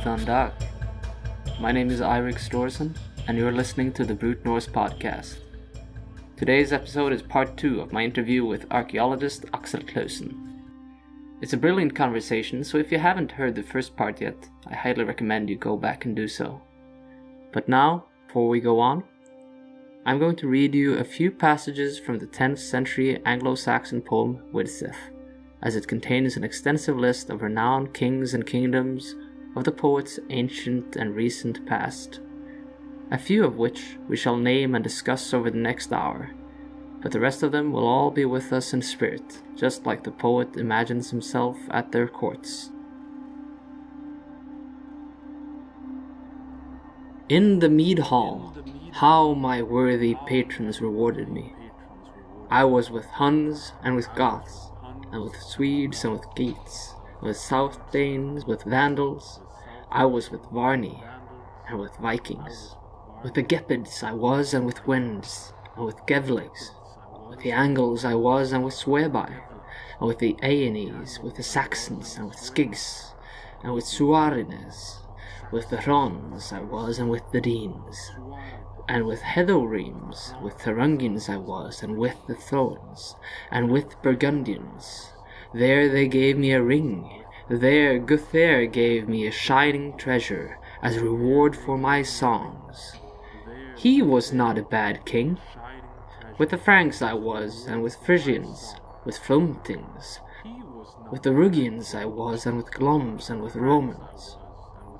Guten Dag. My name is Aksel Klausen, and you're listening to the Brute Norse podcast. Today's episode is part 2 of my interview with archaeologist Aksel Klausen. It's a brilliant conversation, so if you haven't heard the first part yet, I highly recommend you go back and do so. But now, before we go on, I'm going to read you a few passages from the 10th century Anglo-Saxon poem Widsith, as it contains an extensive list of renowned kings and kingdoms of the poet's ancient and recent past, a few of which we shall name and discuss over the next hour, but the rest of them will all be with us in spirit, just like the poet imagines himself at their courts. In the mead hall, how my worthy patrons rewarded me. I was with Huns and with Goths, and with Swedes and with Geats, with South Danes, with Vandals. I was with Varni and with Vikings. With the Gepids I was, and with Wends, and with Gevligs. With the Angles I was, and with Suebi, and with the Aenes, with the Saxons, and with Skigs, and with Suarines. With the Hrons I was, and with the Danes. And with Heathoremes, with Thuringians I was, and with the Thorns, and with Burgundians. There they gave me a ring, there Guthair gave me a shining treasure, as a reward for my songs. He was not a bad king. With the Franks I was, and with Frisians, with Flumtings. With the Rugians I was, and with Gloms, and with Romans.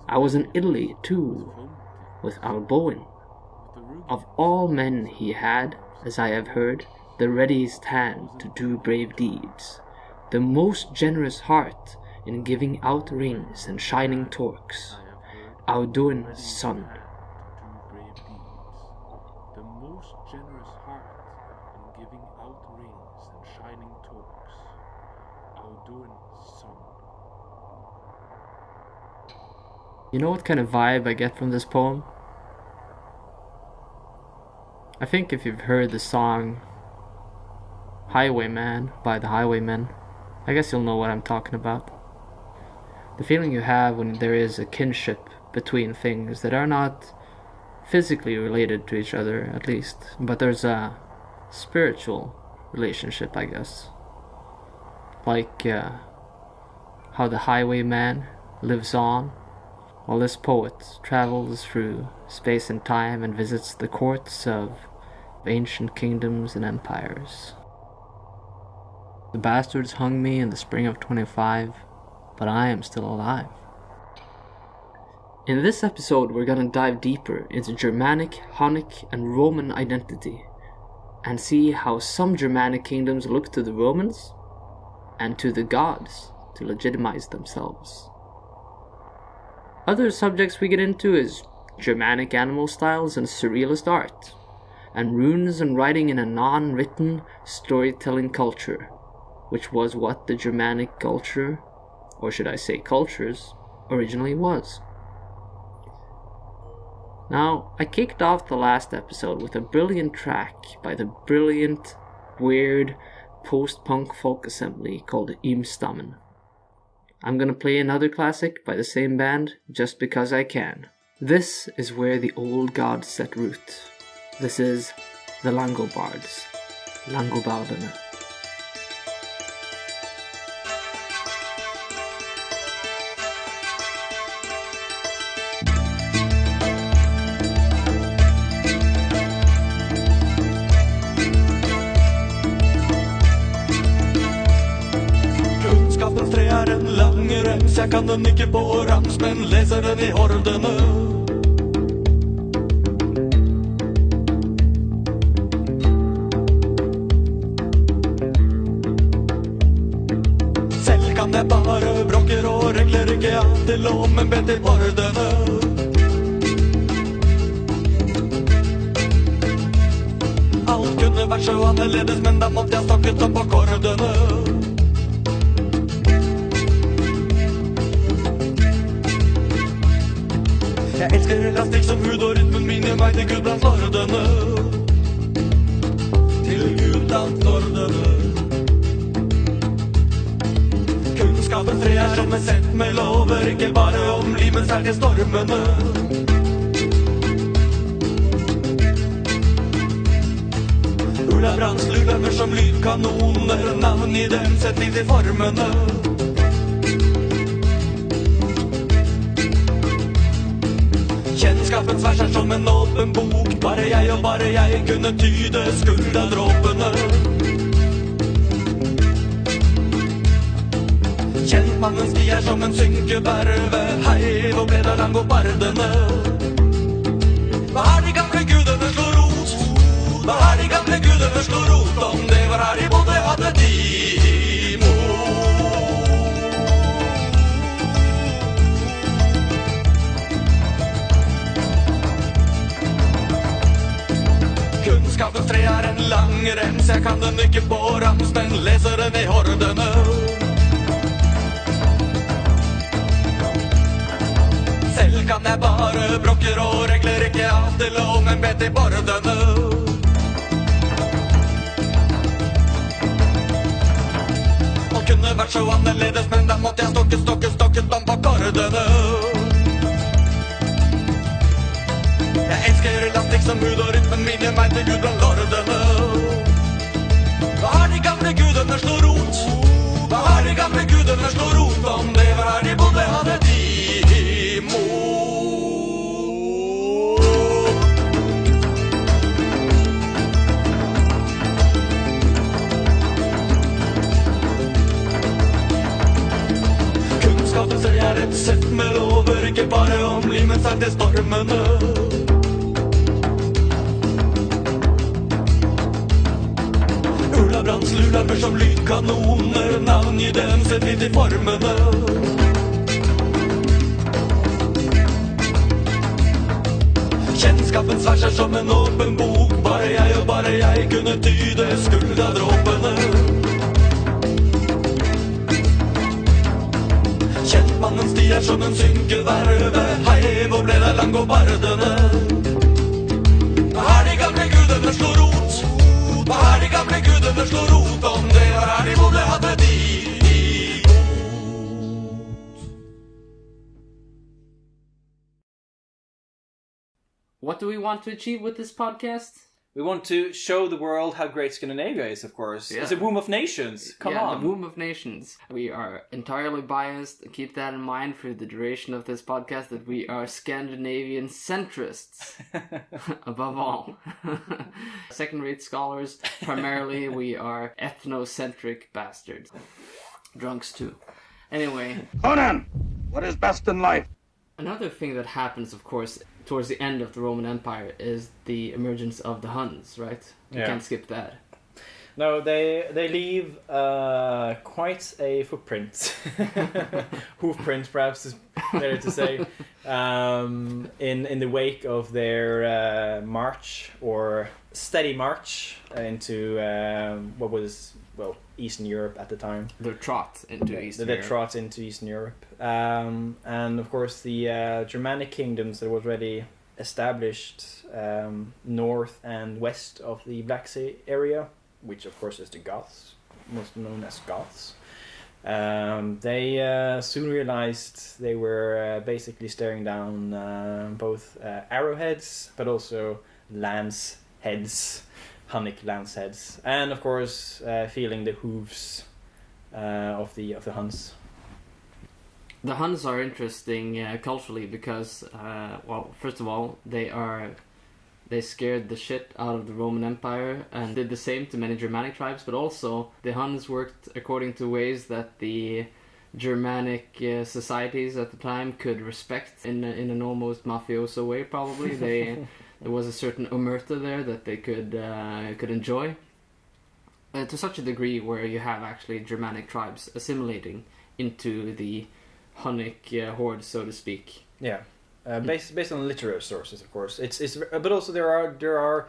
I was in Italy too, with Alboin. Of all men he had, as I have heard, the readiest hand to do brave deeds, the most generous heart in giving out rings and shining torques, Auduin's son. The most generous heart in giving out rings and shining torques, Auduin's son. You know what kind of vibe I get from this poem? I think if you've heard the song Highwayman by the Highwaymen, I guess you'll know what I'm talking about. The feeling you have when there is a kinship between things that are not physically related to each other, at least, but there's a spiritual relationship, I guess. Like how the highwayman lives on, while this poet travels through space and time and visits the courts of ancient kingdoms and empires. The bastards hung me in the spring of 25, but I am still alive. In this episode, we're gonna dive deeper into Germanic, Hunnic, and Roman identity, and see how some Germanic kingdoms look to the Romans and to the gods to legitimize themselves. Other subjects we get into is Germanic animal styles and surrealist art, and runes and writing in a non-written storytelling culture, which was what the Germanic culture, or should I say cultures, originally was. Now, I kicked off the last episode with a brilliant track by the brilliant, weird, post-punk folk assembly called Imstammen. I'm gonna play another classic by the same band just because I can. This is where the old gods set root. This is the Langobards, Langobardene. Kunnskapens tre er en lang rems, jeg kan den ikke på rams, men leser den i hordene. Jeg bare brokker og regler ikke alt til lov, men be til bordene. Alt kunne vært så annerledes, men da måtte jeg stokket opp akkordene. Jeg elsker elastikk som hud og rytmen min gjør meg til Gud blant lordene. Til Gud blant lordene. Kunnskapen Kunnskapens tre er som et sett med lover, ikke bare om liv, men særlig stormene. Ula brannsludlemmer som lydkanoner, navn i dem sett litt i formene. Kjennskapens vers er som en åpen bok, bare jeg og bare jeg kunne tyde skuldadråpene. Kjentmannens sti er som en synkeberve, hei, hvor ble det lang og bardene? Hva er de gamle gudene slår rot? Hva er de gamle gudene slår rot? Om det var her de bodde, hadde de Kunnskapens tre er en lang rems, jeg kan den ikke på rams, men leser den i hordene. Selv kan jeg bare brokker og regler, ikke av til lov, men bedt i bordene. Alt kunne vært så annerledes, men da måtte jeg stokke om på kordene. Jeg elsker elastikk som hud og rytmen min gjør meg til Gud blant lordene. Hva er de gamle gudene slår rot? Hva er de gamle gudene slår rot? Om det var her de bodde, hadde de imot. Kunnskapens tre er et sett med lover, ikke bare om liv, men sagt til stormene. Brannsludlemmer som lydkanoner, navn i dem sett litt i formene. Kjennskapens vers er som en åpen bok, bare jeg og bare jeg kunne tyde skuldadråpene. Kjentmannens sti er som en synkeverve, hei, hvor ble det lang og bardene? Hva er de gamle gudene slår rot? Hva er de gamle gudene slår rot? Om det var her de bodde, hadde de What do we want to achieve with this podcast? We want to show the world how great Scandinavia is, of course. Yeah. It's a womb of nations. Come on. The womb of nations. We are entirely biased. Keep that in mind for the duration of this podcast, that we are Scandinavian centrists. Above all. Second-rate scholars. Primarily, we are ethnocentric bastards. Drunks, too. Anyway. Conan, what is best in life? Another thing that happens, of course, towards the end of the Roman Empire is the emergence of the Huns, right? You can't skip that. No, they leave quite a footprint. Hoofprint, perhaps is better to say. In the wake of their march, or steady march, into what was, well, Eastern Europe at the time. Their trot into Eastern Europe. Their trot into Eastern Europe. And of course the Germanic kingdoms that was already established north and west of the Black Sea area, which of course is the Goths, most known as Goths. They soon realized they were basically staring down both arrowheads, but also lance heads, Hunnic lance heads, and of course feeling the hooves of the Huns. The Huns are interesting culturally because, well, first of all, they scared the shit out of the Roman Empire and did the same to many Germanic tribes, but also the Huns worked according to ways that the Germanic societies at the time could respect in an almost mafioso way, probably. There was a certain omerta there that they could enjoy to such a degree where you have actually Germanic tribes assimilating into the Hunnic horde, so to speak. Yeah, based on literary sources, of course. It's but also there are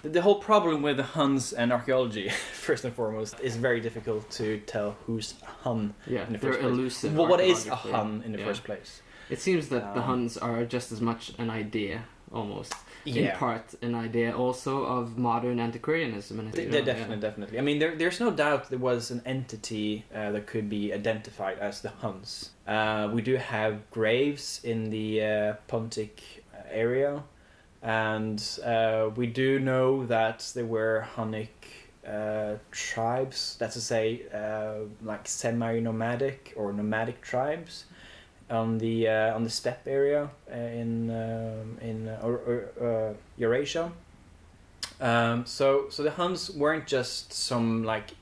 the whole problem with the Huns and archaeology. First and foremost, is very difficult to tell who's Hun. Yeah, in the they're first place. elusive. Well, what is a Hun in the first place? It seems that the Huns are just as much an idea almost. Yeah. In part, an idea also of modern antiquarianism. And Definitely. I mean, there's no doubt there was an entity that could be identified as the Huns. We do have graves in the Pontic area, and we do know that there were Hunnic tribes, that's to say, like semi-nomadic or nomadic tribes on the steppe area in Eurasia. So the Huns weren't just some like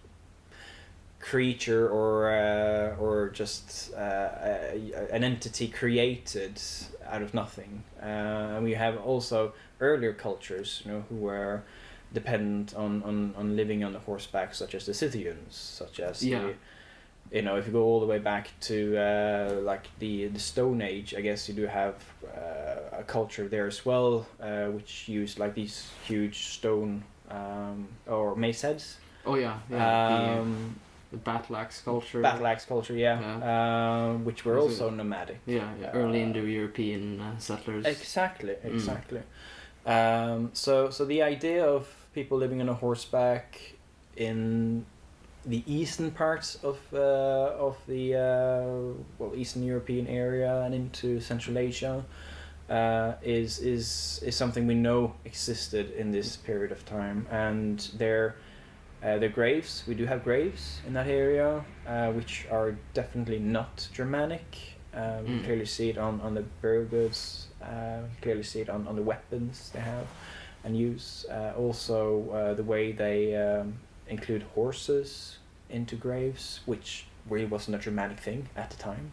creature or just an entity created out of nothing. And we have also earlier cultures, who were dependent on living on the horseback, such as the Scythians, such as the, if you go all the way back to like the Stone Age, I guess you do have a culture there as well, which used like these huge stone or mace heads. Oh yeah. The battle axe culture. Which were also nomadic. Early Indo-European settlers. Exactly. So the idea of people living on a horseback in the eastern parts of the Eastern European area and into Central Asia is something we know existed in this period of time, and their graves. We do have graves in that area, which are definitely not Germanic. You clearly see it on the burial goods. Clearly see it on the weapons they have and use. Also, the way they include horses into graves, which really wasn't a Germanic thing at the time.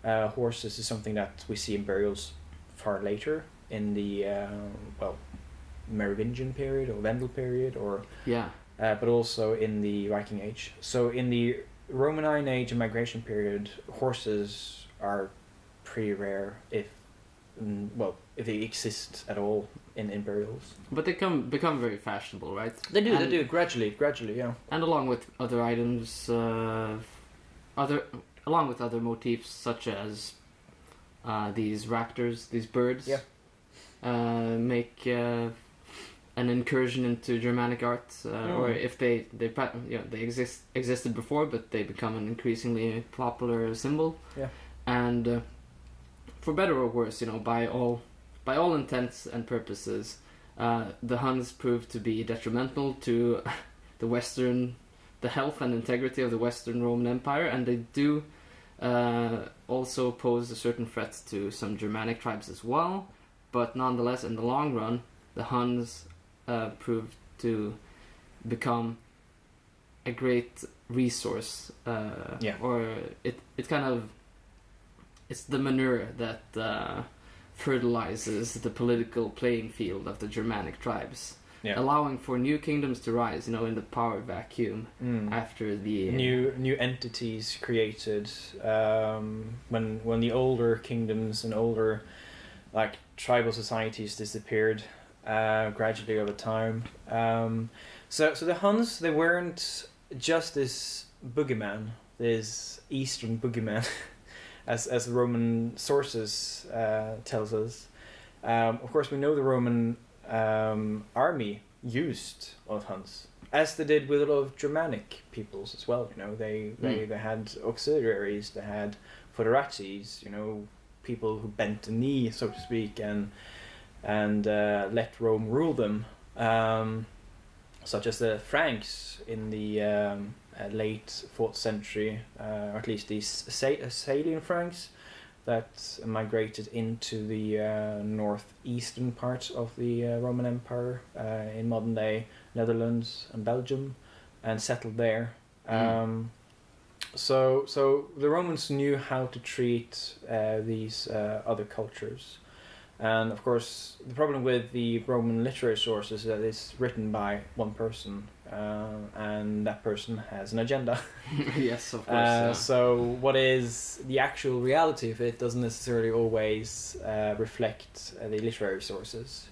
Horses is something that we see in burials far later in the Merovingian period or Vendel period, or but also in the Viking Age. So in the Roman Iron Age and Migration period, horses are pretty rare, if they exist at all in burials. But they become very fashionable, right? They do gradually, yeah. And along with other items, along with other motifs such as these raptors, these birds, make an incursion into Germanic art, or if they existed before, but they become an increasingly popular symbol. And for better or worse, by all intents and purposes, the Huns proved to be detrimental to the health and integrity of the Western Roman Empire, and they do also pose a certain threat to some Germanic tribes as well. But nonetheless, in the long run, the Huns proved to become a great resource, or it's the manure that fertilizes the political playing field of the Germanic tribes, allowing for new kingdoms to rise, in the power vacuum after the new entities created when the older kingdoms and older like tribal societies disappeared gradually over time. So the Huns, they weren't just this boogeyman, this Eastern boogeyman. As Roman sources tells us. Of course, we know the Roman army used a lot of Huns, as they did with a lot of Germanic peoples as well. They had auxiliaries, they had foderates, people who bent the knee, so to speak, and let Rome rule them, such as the Franks in the late 4th century, or at least these Salian Franks that migrated into the northeastern part of the Roman Empire in modern day Netherlands and Belgium, and settled there. So the Romans knew how to treat these other cultures. And of course, the problem with the Roman literary sources is that it's written by one person, and that person has an agenda. Yes, of course. So what is the actual reality of it doesn't necessarily always reflect the literary sources.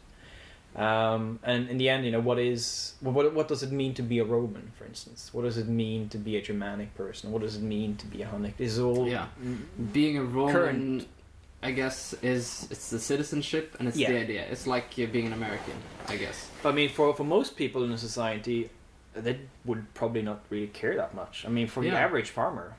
And in the end, what does it mean to be a Roman, for instance? What does it mean to be a Germanic person? What does it mean to be a Hunnic? This is all being a Roman. Current. I guess, it's the citizenship and it's Yeah. the idea. It's like being an American, I guess. But I mean, for most people in a society, they would probably not really care that much. I mean, for the Yeah. average farmer.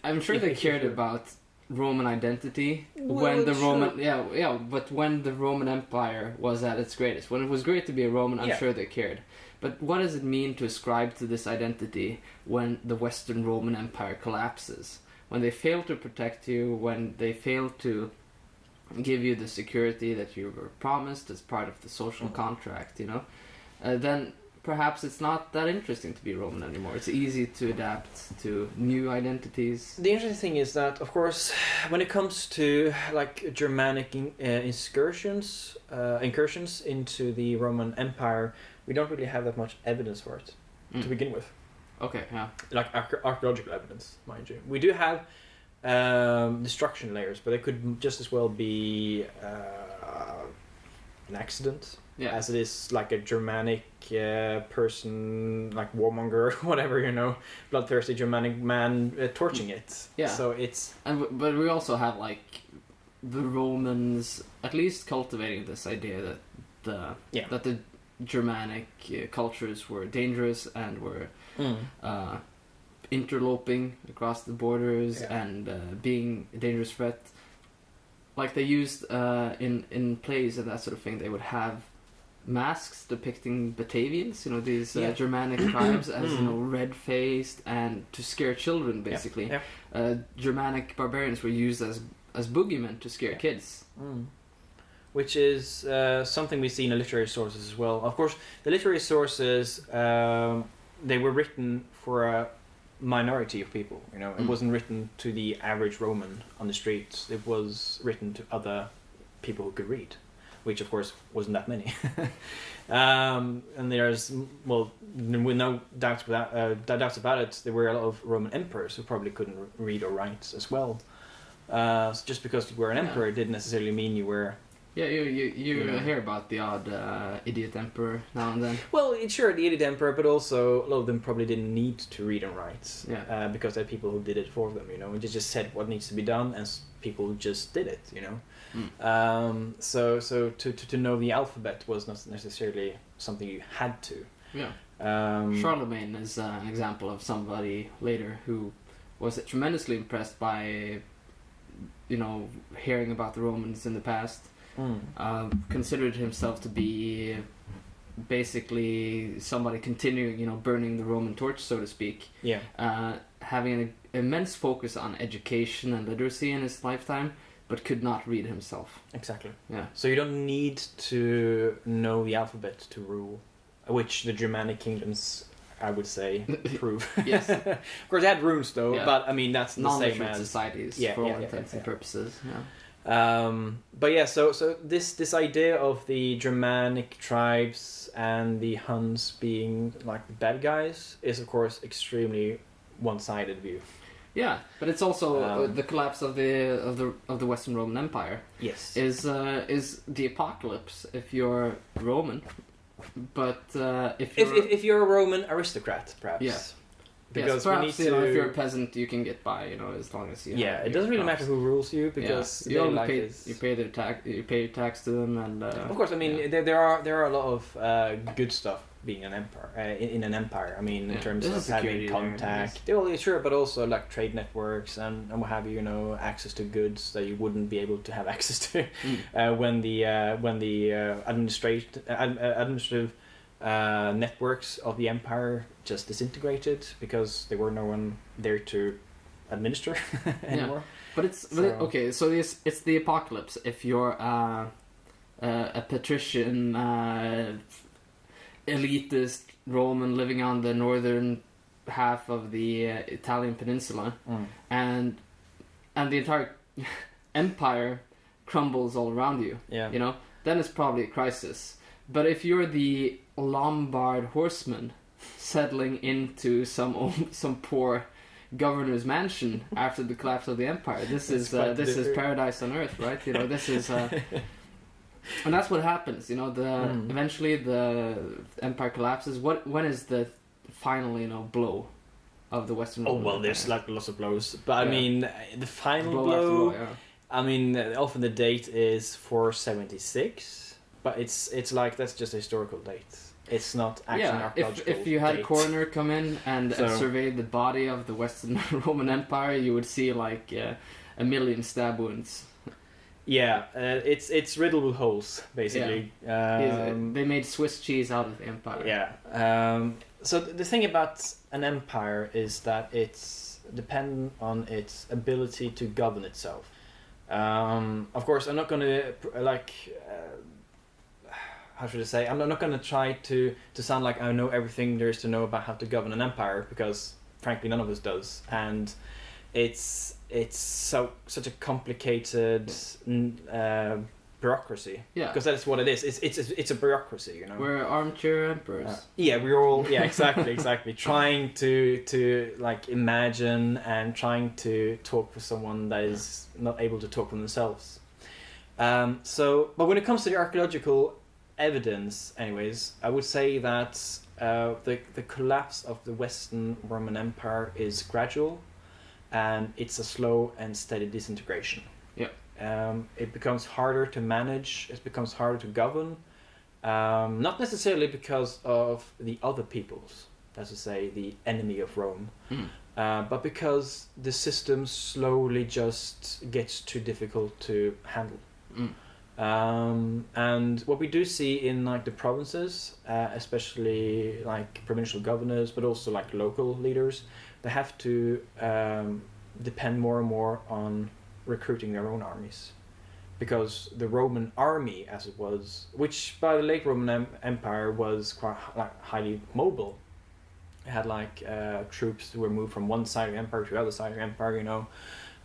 I'm sure If- they if cared you're- about Roman identity Well, when the sure. Roman but when the Roman Empire was at its greatest, when it was great to be a Roman, I'm Yeah. sure they cared. But what does it mean to ascribe to this identity when the Western Roman Empire collapses? When they fail to protect you, when they fail to give you the security that you were promised as part of the social contract, you know, then perhaps it's not that interesting to be Roman anymore. It's easy to adapt to new identities. The interesting thing is that, of course, when it comes to like Germanic incursions into the Roman Empire, we don't really have that much evidence for it to begin with. Okay, yeah. Like archaeological evidence, mind you. We do have destruction layers, but it could just as well be an accident, as it is like a Germanic person, like warmonger or whatever, you know, bloodthirsty Germanic man torching it. Yeah. So it's... But we also have like the Romans at least cultivating this idea that the Germanic cultures were dangerous and were interloping across the borders and being a dangerous threat. Like they used in plays and that sort of thing, they would have masks depicting Batavians, you know, these Germanic tribes as, you know, red-faced and to scare children, basically. Germanic barbarians were used as boogeymen to scare kids. Which is something we see in the literary sources as well. Of course, the literary sources, they were written for a minority of people, you know. It wasn't written to the average Roman on the streets. It was written to other people who could read, which of course wasn't that many. And there's, well, with no doubts about it, there were a lot of Roman emperors who probably couldn't read or write as well. So just because you were an emperor didn't necessarily mean you were... Yeah, you hear about the odd idiot emperor now and then. Well, sure, the idiot emperor, but also a lot of them probably didn't need to read and write. Because there are people who did it for them, you know, and they just said what needs to be done, and people just did it, you know. So to know the alphabet was not necessarily something you had to. Yeah. Charlemagne is an example of somebody later who was tremendously impressed by, you know, hearing about the Romans in the past. Considered himself to be basically somebody continuing, you know, burning the Roman torch, so to speak. Having an immense focus on education and literacy in his lifetime, but could not read himself. Exactly. Yeah. So you don't need to know the alphabet to rule, which the Germanic kingdoms, I would say, prove. Yes. Of course, they had runes though, but I mean that's the same as societies for all intents and purposes. Yeah. But yeah, so this idea of the Germanic tribes and the Huns being like the bad guys is of course extremely one-sided view. Yeah, but it's also the collapse of the Western Roman Empire. Yes, is the apocalypse if you're Roman, but if you're a Roman aristocrat, perhaps. Yeah. Because perhaps, we need to... you know, if you're a peasant, you can get by, you know, as long as you. It doesn't really matter who rules you because you only pay their tax. You pay your tax to them, and of course, I mean, there are a lot of good stuff being an empire in an empire. I mean, in terms of having contact, sure, but also like trade networks and what have you. You know, access to goods that you wouldn't be able to have access to when the administrative networks of the empire just disintegrated because there were no one there to administer anymore. But okay. So it's the apocalypse if you're a patrician, elitist Roman living on the northern half of the Italian peninsula, and the entire empire crumbles all around you. Yeah. You know, then it's probably a crisis. But if you're the Lombard horseman settling into some poor governor's mansion after the collapse of the empire, this is paradise on earth, right? You know, this is and that's what happens. You know, eventually the empire collapses. When is the final, you know, blow of the Western Roman Empire? There's like lots of blows, but I mean the final blow. I mean, often the date is 476, but it's like that's just a historical date. It's not actually an archaeological if you had date. a coroner come in and So- surveyed the body of the Western Roman Empire, you would see like a million stab wounds. Yeah, it's riddled with holes, basically. They made Swiss cheese out of the empire. Yeah. So the thing about an empire is that it's dependent on its ability to govern itself. Of course, I'm not going to how should I say? I'm not going to try to sound like I know everything there is to know about how to govern an empire, because frankly none of us does, and it's such a complicated bureaucracy. Yeah. Because that's what it is. It's a bureaucracy, you know. We're armchair emperors. Yeah, we're all exactly trying to like imagine and trying to talk for someone that is not able to talk for themselves. But when it comes to the archaeological evidence, anyways, I would say that the collapse of the Western Roman Empire is gradual, and it's a slow and steady disintegration. Yeah. It becomes harder to manage. It becomes harder to govern. Not necessarily because of the other peoples, that's to say, the enemy of Rome, but because the system slowly just gets too difficult to handle. And what we do see in like the provinces, especially like provincial governors, but also like local leaders, they have to depend more and more on recruiting their own armies, because the Roman army, as it was, which by the late Roman Empire was quite highly mobile, it had like troops who were moved from one side of the empire to the other side of the empire, you know.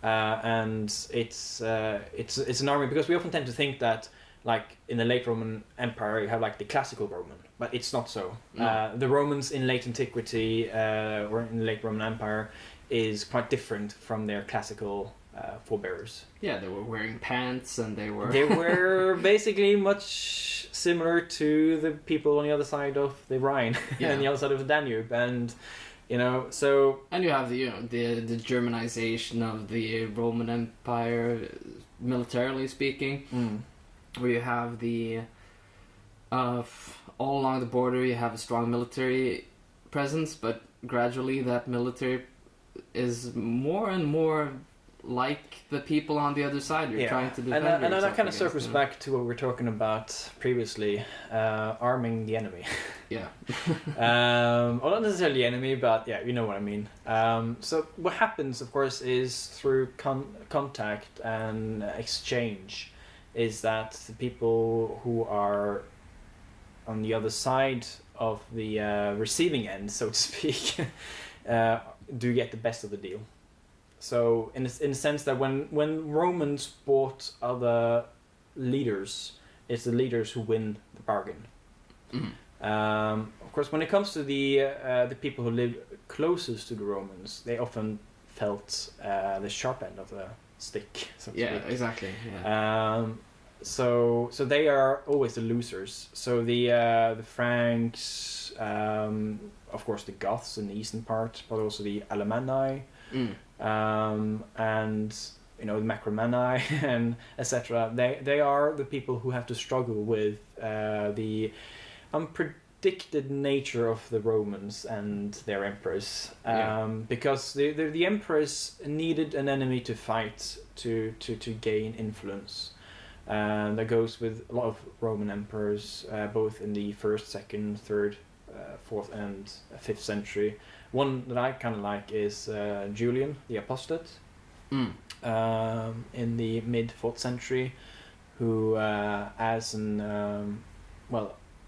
And it's an army, because we often tend to think that like in the late Roman Empire you have like the classical Roman, but it's not so. No. The Romans in late antiquity or in the late Roman Empire is quite different from their classical forebearers. Yeah, they were wearing pants and they They were basically much similar to the people on the other side of the Rhine and the other side of the Danube, and you know, so. And you have the Germanization of the Roman Empire, militarily speaking, where you have the all along the border you have a strong military presence, but gradually that military is more and more like the people on the other side. You're trying to defend and yourself that kind of against circles them. back to what we were talking about previously, arming the enemy. Yeah. Well, not necessarily the enemy, but yeah, you know what I mean. So what happens, of course, is through contact and exchange, is that the people who are on the other side of the receiving end, so to speak, do get the best of the deal. So in the sense that when Romans bought other leaders, it's the leaders who win the bargain. Of course, when it comes to the people who lived closest to the Romans, they often felt the sharp end of the stick. So to speak. Exactly. Yeah. So they are always the losers. So the Franks, of course, the Goths in the eastern part, but also the Alemanni. And you know, the Macromani and etc. They are the people who have to struggle with the unpredicted nature of the Romans and their emperors, because the emperors needed an enemy to fight to gain influence. And that goes with a lot of Roman emperors, both in the 1st, 2nd, 3rd, 4th, and 5th century. One that I kind of like is Julian the Apostate, in the mid 4th century, who, as an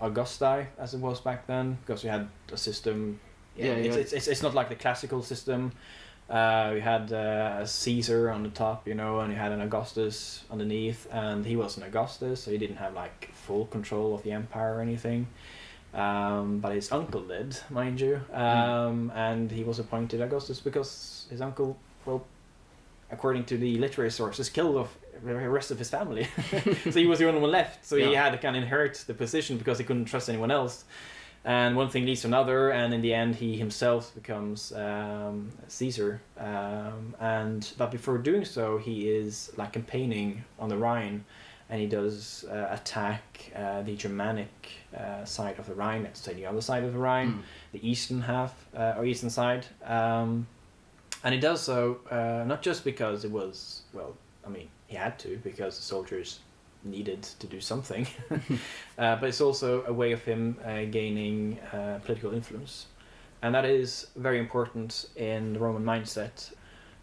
Augusti, as it was back then, because we had a system. It's not like the classical system. We had a Caesar on the top, you know, and you had an Augustus underneath, and he was an Augustus, so he didn't have like full control of the empire or anything. But his uncle did, mind you, and he was appointed Augustus because his uncle, well, according to the literary sources, killed off the rest of his family. So he was the only one left, so he had to kind of inherit the position because he couldn't trust anyone else. And one thing leads to another, and in the end, he himself becomes Caesar. But before doing so, he is like campaigning on the Rhine, and he does attack the Germanic side of the Rhine. Let's say the other side of the Rhine, the eastern half or eastern side. And he does so not just because it was he had to, because the soldiers needed to do something, but it's also a way of him gaining political influence, and that is very important in the Roman mindset.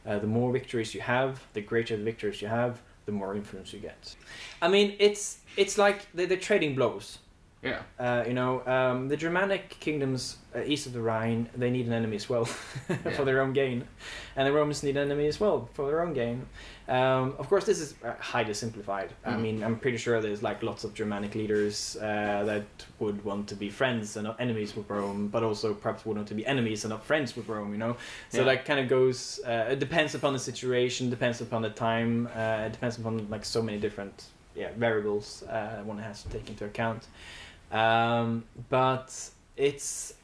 The more victories you have, the greater the victories you have, the more influence you get. I mean, it's like they're trading blows. Yeah. The Germanic kingdoms east of the Rhine, they need an enemy as well for their own gain, and the Romans need an enemy as well for their own gain. Of course, this is highly simplified. I mean, I'm pretty sure there's like lots of Germanic leaders that would want to be friends and not enemies with Rome, but also perhaps would want to be enemies and not friends with Rome. So that kind of goes. It depends upon the situation, depends upon the time, it depends upon like so many different variables one has to take into account. But it's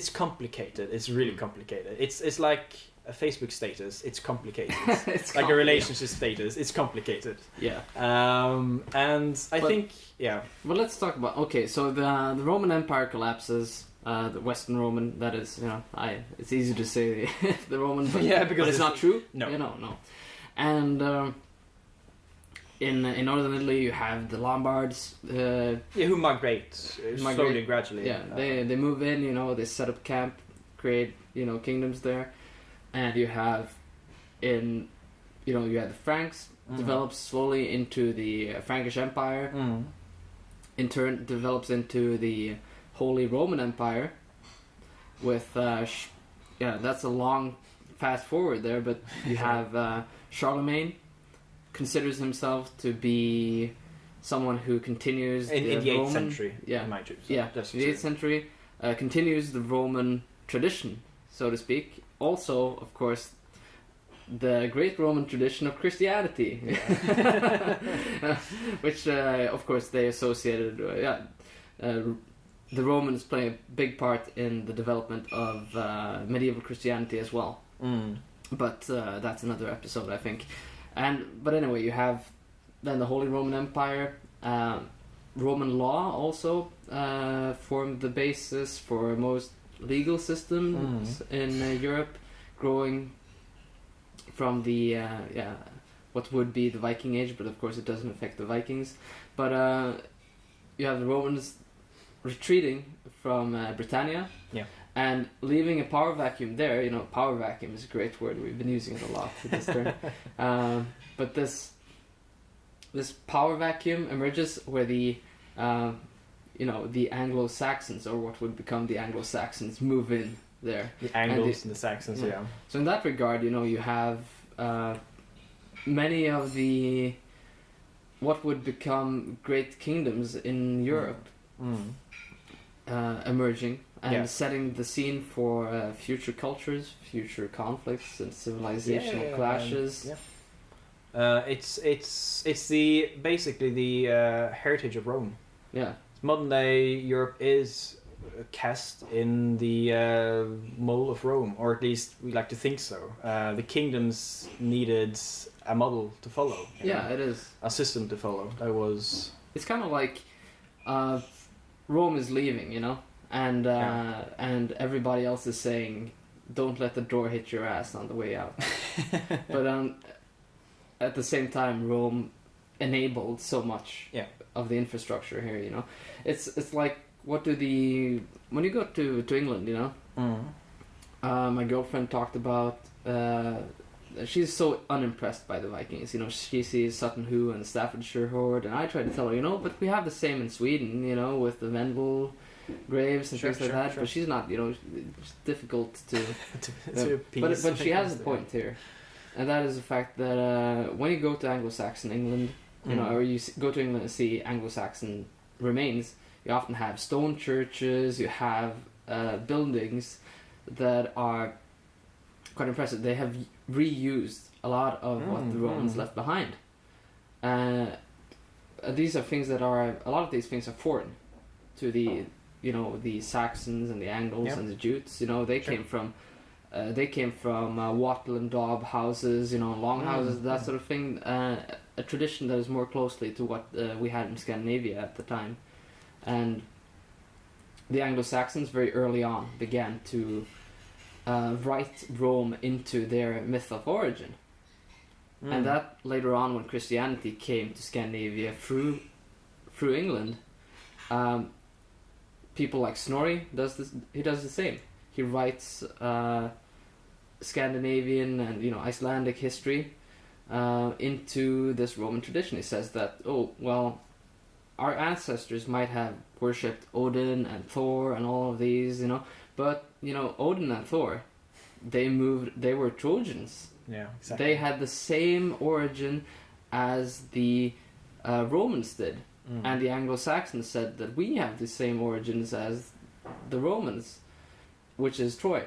complicated. It's really complicated. It's like a Facebook status. It's complicated. It's like a relationship status. It's complicated. Yeah. I think. Well, let's talk about. Okay, so the Roman Empire collapses. The Western Roman. That is, it's easy to say the Roman, but but it's not true. No. No. And. In northern Italy, you have the Lombards. Who migrate slowly, gradually. Yeah, they move in. They set up camp, create kingdoms there, and you have you have the Franks develops slowly into the Frankish Empire. In turn, develops into the Holy Roman Empire. With that's a long fast forward there, but you have Charlemagne. Considers himself to be someone who continues in the 8th century. Yeah, in my Jews. In the 8th century, continues the Roman tradition, so to speak. Also, of course, the great Roman tradition of Christianity, which, of course, they associated. The Romans play a big part in the development of medieval Christianity as well. But that's another episode, I think. But anyway, you have then the Holy Roman Empire. Roman law also formed the basis for most legal systems in Europe, growing from the what would be the Viking Age, but of course it doesn't affect the Vikings. But you have the Romans retreating from Britannia. Yeah. And leaving a power vacuum there, power vacuum is a great word. We've been using it a lot for this term. But this power vacuum emerges where the Anglo-Saxons, or what would become the Anglo-Saxons, move in there. The Angles and the Saxons, yeah. So in that regard, you have many of the what would become great kingdoms in Europe emerging. And setting the scene for future cultures, future conflicts, and civilizational clashes. It's basically the heritage of Rome. Yeah. Modern day Europe is cast in the mold of Rome, or at least we like to think so. The kingdoms needed a model to follow. It is a system to follow. It's kind of like Rome is leaving, and everybody else is saying, "Don't let the door hit your ass on the way out." But at the same time, Rome enabled so much of the infrastructure here. It's like when you go to England, my girlfriend talked about. She's so unimpressed by the Vikings. She sees Sutton Hoo and Staffordshire Horde, and I try to tell her, but we have the same in Sweden, with the Vendel graves and things like that. But she's not, it's difficult to appease. But she has a point here, and that is the fact that when you go to Anglo-Saxon England, or you go to England and see Anglo-Saxon remains, you often have stone churches. You have buildings that are quite impressive. They have reused a lot of what the Romans left behind. These are things that a lot of these things are foreign to the the Saxons and the Angles Yeah. and the Jutes. They Sure. came from wattle and daub houses, long houses, that sort of thing. A tradition that is more closely to what we had in Scandinavia at the time, and the Anglo-Saxons very early on began to write Rome into their myth of origin. And that later on, when Christianity came to Scandinavia through England, people like Snorri does this. He does the same. He writes Scandinavian and Icelandic history into this Roman tradition. He says that our ancestors might have worshipped Odin and Thor and all of these, but Odin and Thor, they were Trojans. Yeah, exactly. They had the same origin as the Romans did. And the Anglo-Saxons said that we have the same origins as the Romans, which is Troy.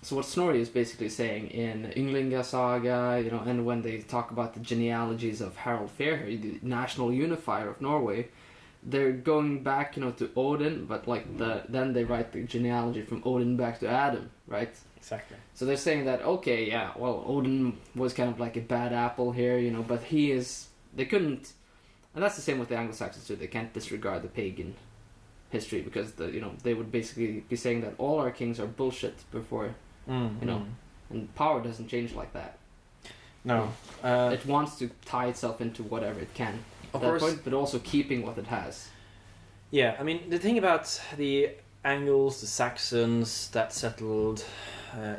So what Snorri is basically saying in Ynglinga Saga, and when they talk about the genealogies of Harald Fairhair, the national unifier of Norway, they're going back, to Odin, but then they write the genealogy from Odin back to Adam, right? Exactly. So they're saying that, okay, yeah, well, Odin was kind of like a bad apple here, but they couldn't, and that's the same with the Anglo-Saxons too. They can't disregard the pagan history because they would basically be saying that all our kings are bullshit before, and power doesn't change like that. No. It wants to tie itself into whatever it can at that point, but also keeping what it has. Yeah, I mean, the thing about the Angles, the Saxons that settled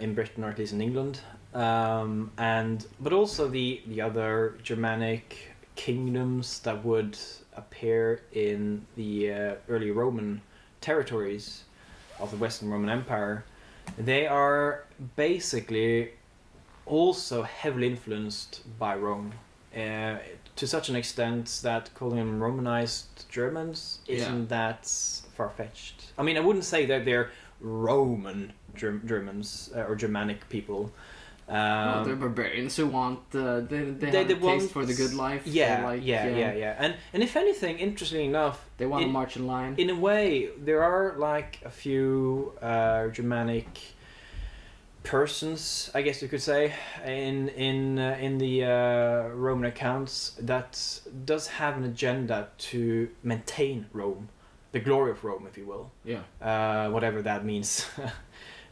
in Britain, or at least in England, but also the other Germanic kingdoms that would appear in the early Roman territories of the Western Roman Empire, they are basically also heavily influenced by Rome, to such an extent that calling them Romanized Germans isn't that far-fetched. I mean, I wouldn't say that they're Roman Germans or Germanic people. They're barbarians who want they have a taste for the good life. Yeah. And if anything, interestingly enough, they want to march in line. In a way, there are like a few Germanic persons, I guess you could say, in the Roman accounts that does have an agenda to maintain Rome, the glory of Rome, if you will. Yeah. Whatever that means.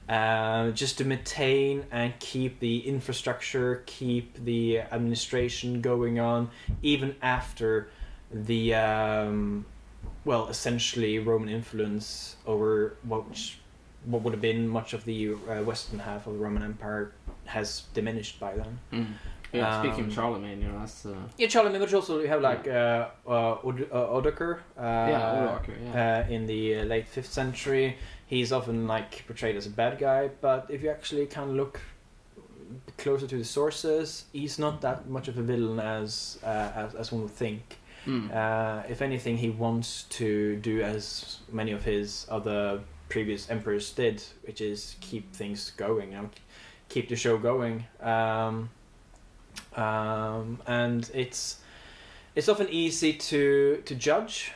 Just to maintain and keep the infrastructure, keep the administration going on, even after the essentially Roman influence over what would have been much of the western half of the Roman Empire has diminished by then. Yeah, speaking of Charlemagne, that's... Charlemagne, but also you have like Odoacer, in the late 5th century. He's often like portrayed as a bad guy, but if you actually kind of look closer to the sources, he's not that much of a villain as one would think. If anything, he wants to do as many of his other previous emperors did, which is keep things going, keep the show going. And it's often easy to judge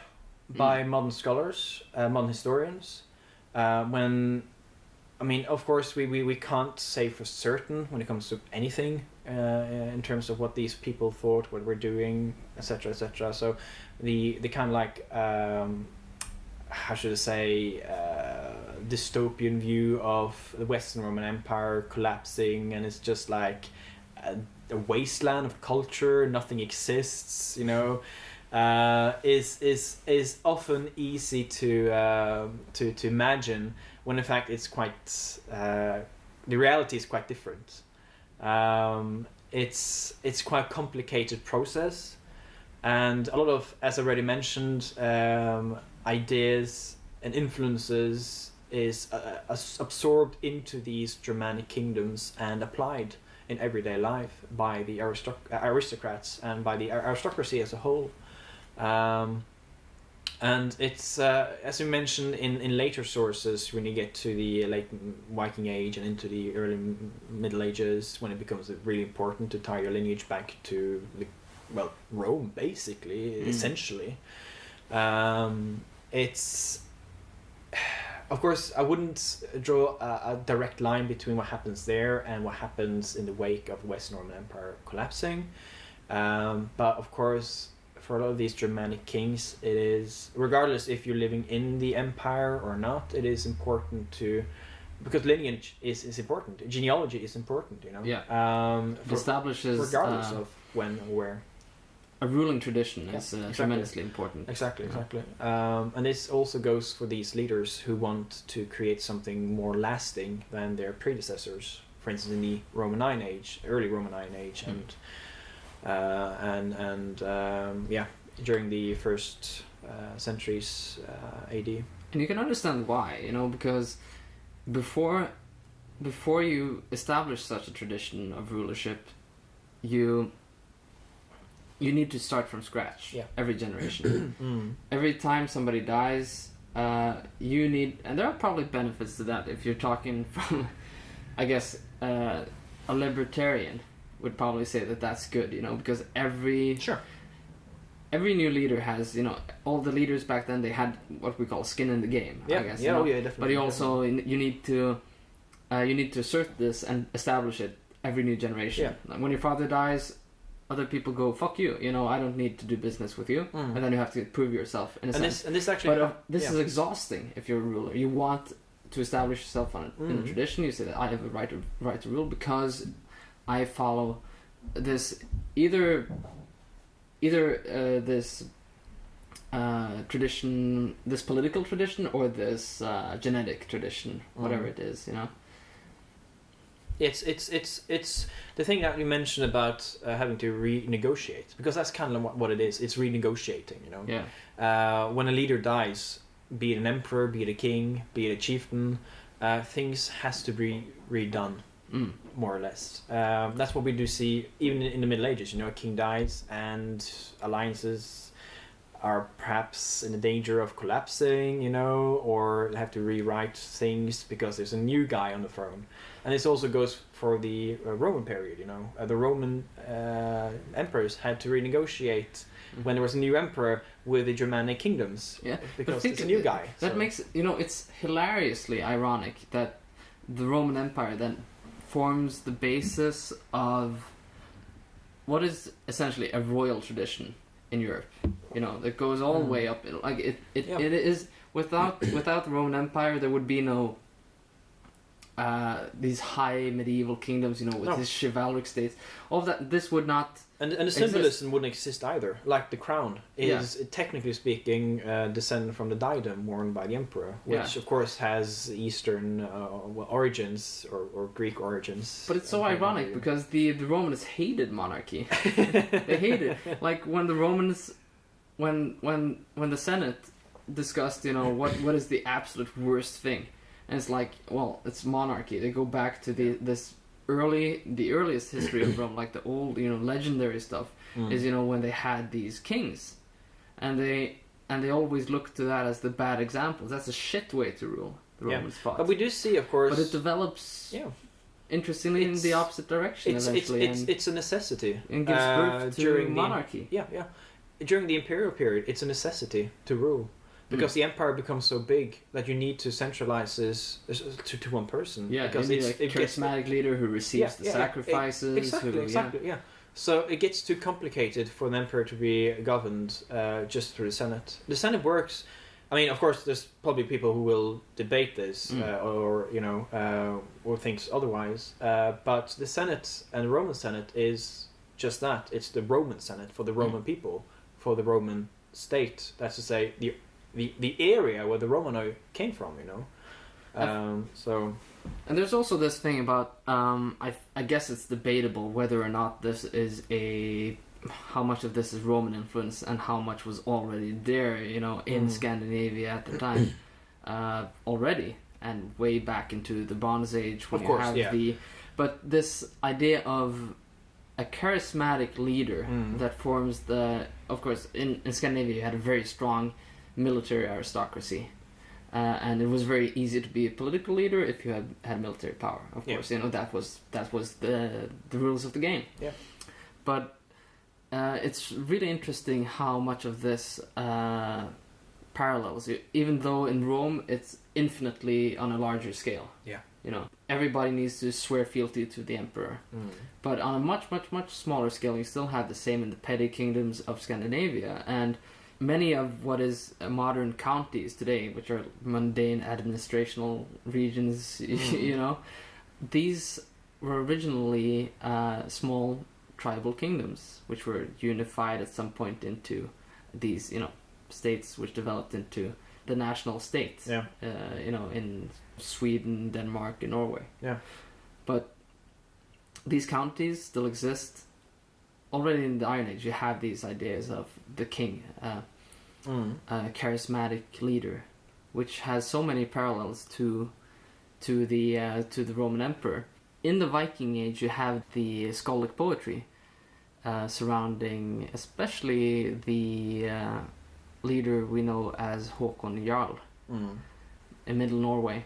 by modern scholars, modern historians. Of course, we can't say for certain when it comes to anything in terms of what these people thought, what we're doing, etc., etc. So the kind of like how should I say, dystopian view of the Western Roman Empire collapsing, and it's just like a wasteland of culture, nothing exists, is often easy to imagine, when in fact it's quite the reality is quite different. It's quite a complicated process, and a lot of, as I already mentioned, ideas and influences is absorbed into these Germanic kingdoms and applied in everyday life by the aristocrats and by the aristocracy as a whole. And it's, as we mentioned in later sources, when you get to the late Viking Age and into the early Middle Ages, when it becomes really important to tie your lineage back to, Rome, basically, essentially. It's of course, I wouldn't draw a direct line between what happens there and what happens in the wake of the West Norman Empire collapsing. But of course, for a lot of these Germanic kings, it is, regardless if you're living in the empire or not, it is important to, because lineage is important, genealogy is important, you know. Yeah. Establishes regardless of when or where. A ruling tradition is tremendously important. Exactly. And this also goes for these leaders who want to create something more lasting than their predecessors. For instance, in the Roman Iron Age, early Roman Iron Age, during the first centuries AD. And you can understand why, you know, because before you establish such a tradition of rulership, you need to start from scratch. Yeah. Every generation. Every time somebody dies, you need, and there are probably benefits to that. If you're talking from, I guess, a libertarian would probably say that that's good, you know, because every new leader has, you know, all the leaders back then, they had what we call skin in the game. Yeah, I guess, yeah, you know? definitely. But you also you need to assert this and establish it every new generation. Yeah. Like when your father dies, other people go, fuck you, you know, I don't need to do business with you, and then you have to prove yourself in a sense. This actually, but this is exhausting if you're a ruler. You want to establish yourself in a tradition. You say that I have a right to rule because I follow this either this tradition, this political tradition, or this genetic tradition, whatever it is, you know. It's the thing that you mentioned about having to renegotiate, because that's kind of what it is. It's renegotiating, you know. Yeah. When a leader dies, be it an emperor, be it a king, be it a chieftain, things has to be redone, more or less. That's what we do see even in the Middle Ages. You know, a king dies and alliances are perhaps in the danger of collapsing, you know, or they have to rewrite things because there's a new guy on the throne. And this also goes for the Roman period, you know. The Roman emperors had to renegotiate when there was a new emperor with the Germanic kingdoms. Yeah, because it's a new guy. That makes, you know, it's hilariously ironic that the Roman Empire then forms the basis of what is essentially a royal tradition in Europe. You know, that goes all the way up. Like it is without the Roman Empire, there would be no these high medieval kingdoms, you know, with these chivalric states. All of that, this would not. And the symbolism wouldn't exist either. Like the crown is, technically speaking, descended from the diadem worn by the emperor, which of course has Eastern origins or Greek origins. But it's so ironic because the Romans hated monarchy. They hated, like when the Romans, when the Senate discussed, you know, what is the absolute worst thing, and it's like, well, it's monarchy. They go back to the earliest history of Rome, like the old, you know, legendary stuff, is, you know, when they had these kings, and they always look to that as the bad examples. That's a shit way to rule. The Romans thought. But we do see, of course, but it develops interestingly in the opposite direction eventually. It's a necessity and gives birth to during monarchy. During the imperial period, it's a necessity to rule. Because the empire becomes so big that you need to centralize this to one person. Yeah, because you need a charismatic leader who receives the sacrifices. Exactly. So it gets too complicated for an emperor to be governed just through the Senate. The Senate works. I mean, of course, there's probably people who will debate this or thinks otherwise. But the Senate and the Roman Senate is just that. It's the Roman Senate for the Roman people, for the Roman state. That's to say, the area where the Romano came from, you know. And there's also this thing about I guess it's debatable whether or not this is how much of this is Roman influence and how much was already there, you know, in Scandinavia at the time already, and way back into the Bronze Age when but this idea of a charismatic leader that forms of course in Scandinavia you had a very strong military aristocracy, and it was very easy to be a political leader if you had military power. Of course, you know, that was the rules of the game. Yeah. But it's really interesting how much of this parallels, even though in Rome it's infinitely on a larger scale. Yeah. You know, everybody needs to swear fealty to the emperor. But on a much smaller scale, you still have the same in the petty kingdoms of Scandinavia, and many of what is modern counties today, which are mundane administrational regions, you know, these were originally small tribal kingdoms, which were unified at some point into these, you know, states, which developed into the national states. Yeah. You know, in Sweden, Denmark, and Norway. Yeah. But these counties still exist. Already in the Iron Age, you have these ideas of the king, a charismatic leader, which has so many parallels to the Roman emperor. In the Viking Age, you have the skaldic poetry surrounding, especially the leader we know as Håkon Jarl in Middle Norway,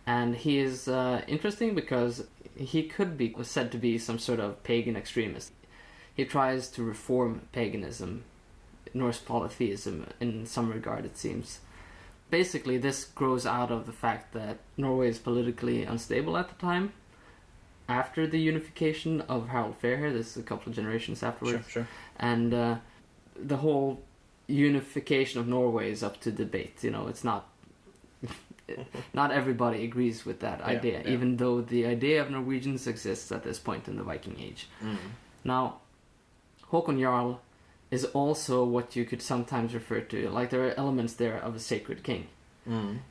and he is interesting because he could be said to be some sort of pagan extremist. He tries to reform paganism, Norse polytheism in some regard, it seems. Basically, this grows out of the fact that Norway is politically unstable at the time. After the unification of Harald Fairhair, this is a couple of generations afterwards. Sure. And the whole unification of Norway is up to debate. You know, it's not not everybody agrees with that idea, even though the idea of Norwegians exists at this point in the Viking Age. Now, Håkon Jarl is also what you could sometimes refer to, like there are elements there of a sacred king.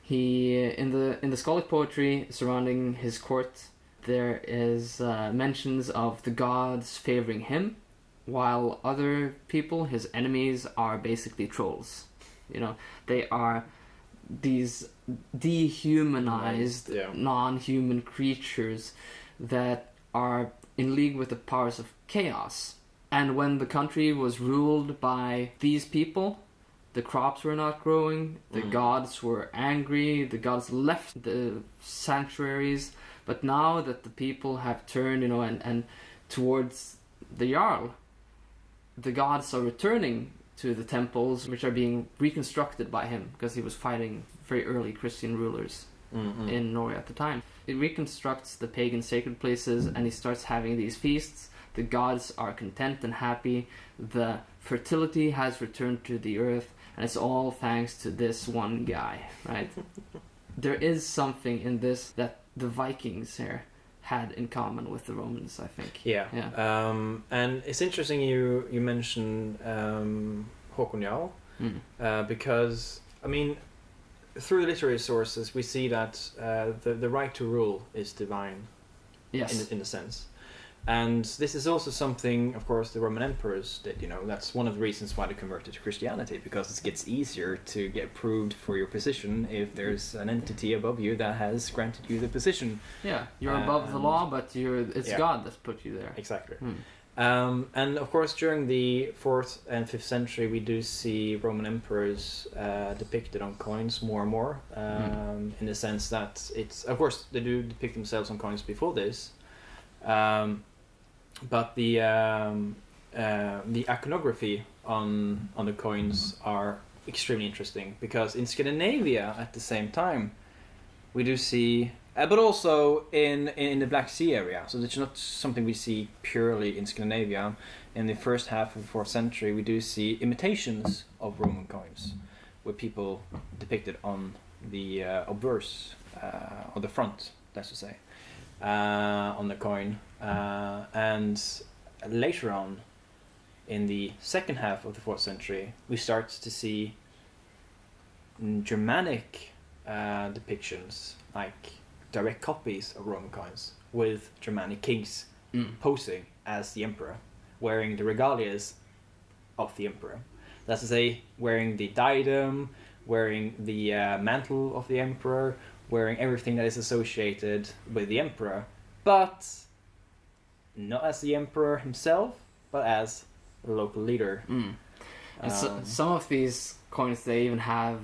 He in the skaldic poetry surrounding his court, there is mentions of the gods favoring him, while other people, his enemies, are basically trolls. You know, they are these dehumanized, non-human creatures that are in league with the powers of chaos. And when the country was ruled by these people, the crops were not growing, the gods were angry, the gods left the sanctuaries. But now that the people have turned, you know, and towards the Jarl, the gods are returning to the temples, which are being reconstructed by him, because he was fighting very early Christian rulers in Norway at the time. It reconstructs the pagan sacred places, and he starts having these feasts. The gods are content and happy. The fertility has returned to the earth, and it's all thanks to this one guy, right? There is something in this that the Vikings here had in common with the Romans, I think. Yeah. And it's interesting you mentioned Håkon Jarl, because, I mean, through literary sources we see that the right to rule is divine. Yes. In a sense. And this is also something, of course, the Roman emperors did, you know. That's one of the reasons why they converted to Christianity, because it gets easier to get approved for your position if there's an entity above you that has granted you the position. Yeah, you're above the law, but it's God that's put you there. Exactly. And of course, during the 4th and 5th century, we do see Roman emperors depicted on coins more and more, in the sense that it's, of course, they do depict themselves on coins before this. But the iconography on the coins are extremely interesting, because in Scandinavia at the same time we do see, but also in the Black Sea area. So it's not something we see purely in Scandinavia. In the first half of the 4th century, we do see imitations of Roman coins, with people depicted on the obverse, on the front, that's to say. On the coin, and later on in the second half of the 4th century we start to see Germanic depictions, like direct copies of Roman coins with Germanic kings posing as the emperor, wearing the regalias of the emperor. That's to say, wearing the diadem, wearing the mantle of the emperor, wearing everything that is associated with the emperor, but not as the emperor himself, but as a local leader. And some of these coins, they even have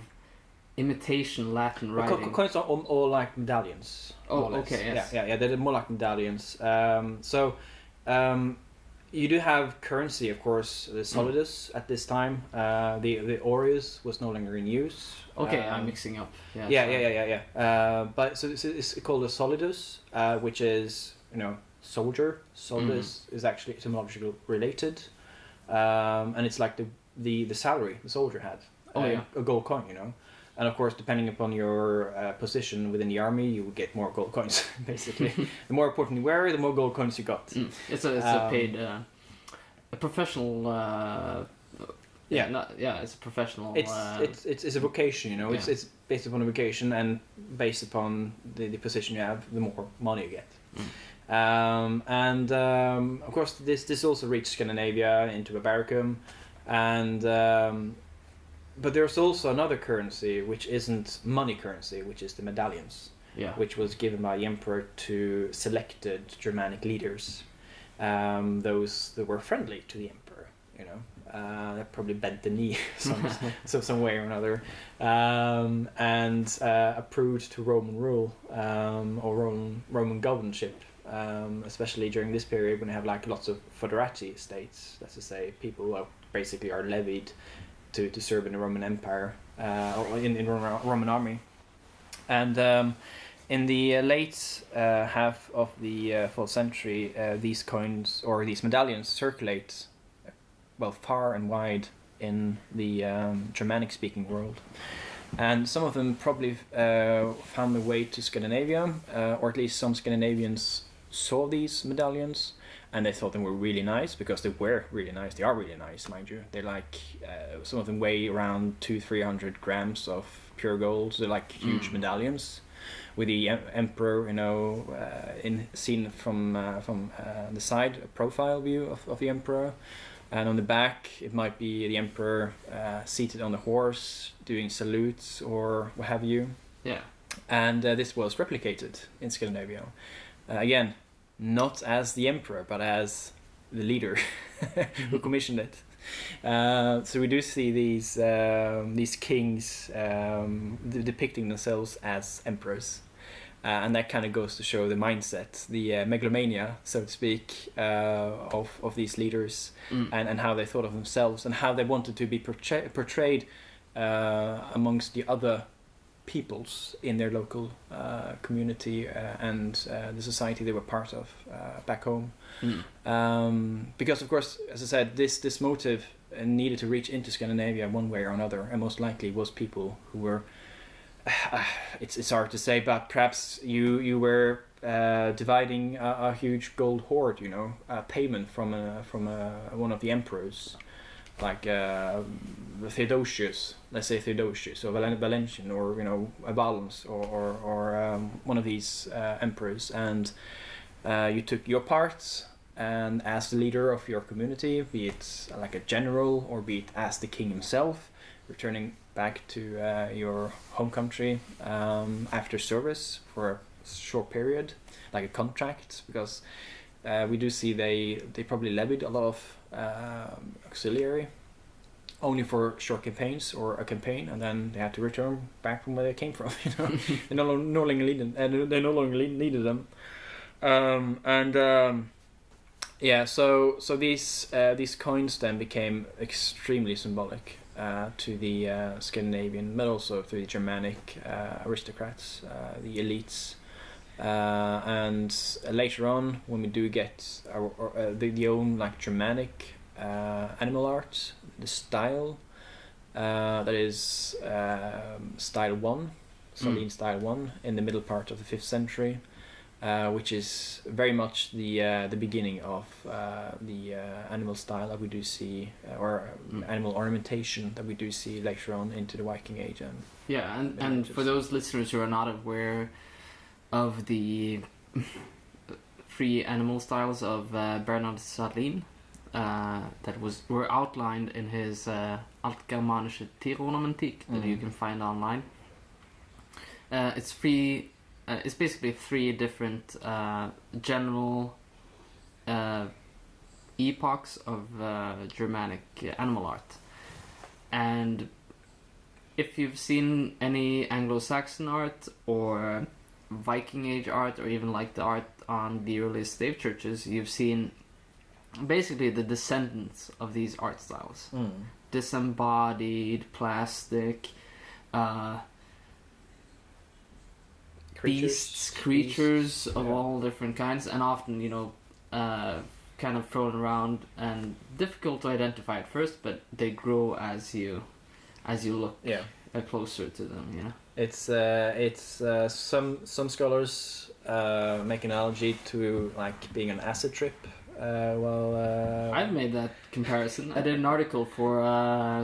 imitation Latin writing. Coins are all like medallions. Oh, okay, yes. Yeah, they're more like medallions. You do have currency, of course, the solidus at this time. The aureus was no longer in use. Okay, I'm mixing up. Yeah. Yeah. But so it's called a solidus, which is soldier. Solidus is actually etymologically related, and it's like the salary the soldier had. A gold coin, And of course, depending upon your position within the army, you would get more gold coins. Basically, the more important you were, the more gold coins you got. It's a paid, a professional. It's a professional. It's a vocation, It's based upon a vocation, and based upon the position you have, the more money you get. Of course, this also reached Scandinavia into Barbarian, and. But there's also another currency which isn't money currency, which is the medallions, which was given by the emperor to selected Germanic leaders, those that were friendly to the emperor, that probably bent the knee some way or another, and approved to Roman rule or Roman governorship, especially during this period when you have like lots of foederati states, that's to say people who basically are levied to serve in the Roman Empire or in Roman army, and in the late half of the 4th century, these coins or these medallions circulate far and wide in the Germanic-speaking world, and some of them probably found their way to Scandinavia, or at least some Scandinavians saw these medallions. And they thought they were really nice because they were really nice. They are really nice, mind you. They're like, some of them weigh around 200-300 grams of pure gold. They're like huge medallions with the emperor, seen from the side, a profile view of the emperor. And on the back, it might be the emperor seated on the horse, doing salutes or what have you. Yeah. And this was replicated in Scandinavia. Again, not as the emperor, but as the leader who commissioned it. So we do see these kings depicting themselves as emperors, and that kind of goes to show the mindset, the megalomania, so to speak, of these leaders, and how they thought of themselves and how they wanted to be portrayed amongst the other peoples in their local community and the society they were part of back home. Because of course, as I said, this motive needed to reach into Scandinavia one way or another, and most likely was people who were it's hard to say, but perhaps you were dividing a huge gold hoard, payment from one of the emperors, like Theodosius, let's say Theodosius, or Valentian, or a Valens, or one of these emperors, and you took your part, and as the leader of your community, be it like a general or be it as the king himself, returning back to your home country after service for a short period, like a contract, because we do see they probably levied a lot of auxiliary only for short campaigns or a campaign, and then they had to return back from where they came from. They no longer needed them. So these coins then became extremely symbolic to the Scandinavian, but also to the Germanic aristocrats, the elites. And later on, when we do get the own like Germanic animal art, the style that is style 1, Saline style 1, in the middle part of the 5th century, which is very much the beginning of the animal style that we do see, or animal ornamentation that we do see later on into the Viking Age. And for those listeners who are not aware of the 3 animal styles of Bernard Salin that were outlined in his Altgermanische Tierornamentik that you can find online. It's basically 3 different general epochs of Germanic animal art. And if you've seen any Anglo-Saxon art or Viking Age art, or even like the art on the earliest stave churches, you've seen basically the descendants of these art styles. Disembodied, plastic, beasts, creatures of all different kinds, and often, kind of thrown around and difficult to identify at first, but they grow as you look closer to them. It's some scholars make an analogy to like being an acid trip. I've made that comparison. I did an article for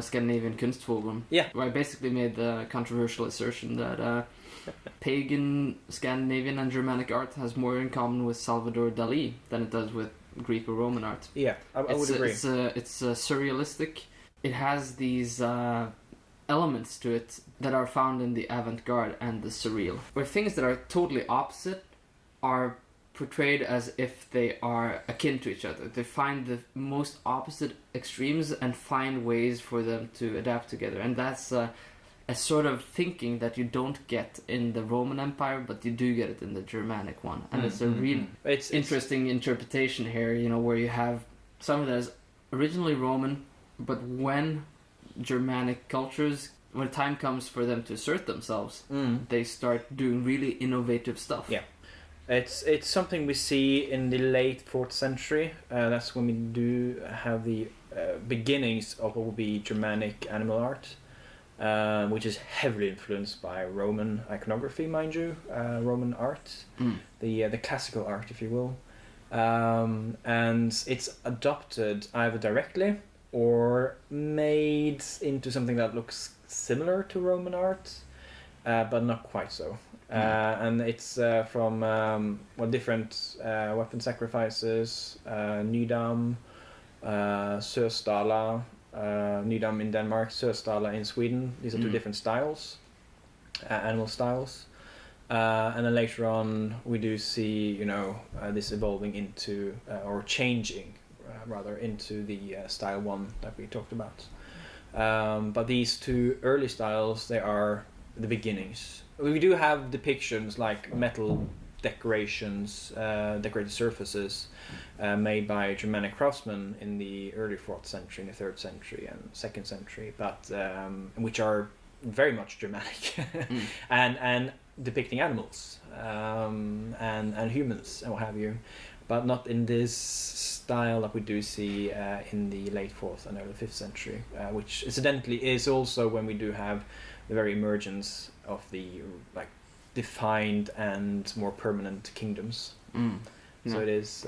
Scandinavian Kunstforum. Yeah. Where I basically made the controversial assertion that pagan Scandinavian and Germanic art has more in common with Salvador Dali than it does with Greek or Roman art. Yeah, I would agree. It's surrealistic. It has these elements to it that are found in the avant-garde and the surreal, where things that are totally opposite are portrayed as if they are akin to each other. They find the most opposite extremes and find ways for them to adapt together, and that's a sort of thinking that you don't get in the Roman Empire, but you do get it in the Germanic one. And it's a real interesting interpretation here, where you have some of that is originally Roman, but when Germanic cultures, when time comes for them to assert themselves, they start doing really innovative stuff. Yeah. It's something we see in the late 4th century. That's when we do have the beginnings of what will be Germanic animal art. Which is heavily influenced by Roman iconography, mind you, Roman art, the classical art, if you will, and it's adopted either directly or made into something that looks similar to Roman art, but not quite so. And it's from different weapon sacrifices, Nydam, Søstala. Nydam in Denmark, Søstala in Sweden. These are two different styles, animal styles. And then later on, we do see, this evolving into, or changing, rather, into the style 1 that we talked about. But these two early styles, they are the beginnings. We do have depictions like metal decorations, decorated surfaces made by Germanic craftsmen in the early 4th century, in the 3rd century and 2nd century, but which are very much Germanic and depicting animals and humans and what have you, but not in this style that we do see in the late 4th and early 5th century, which incidentally is also when we do have the very emergence of the defined and more permanent kingdoms. So it is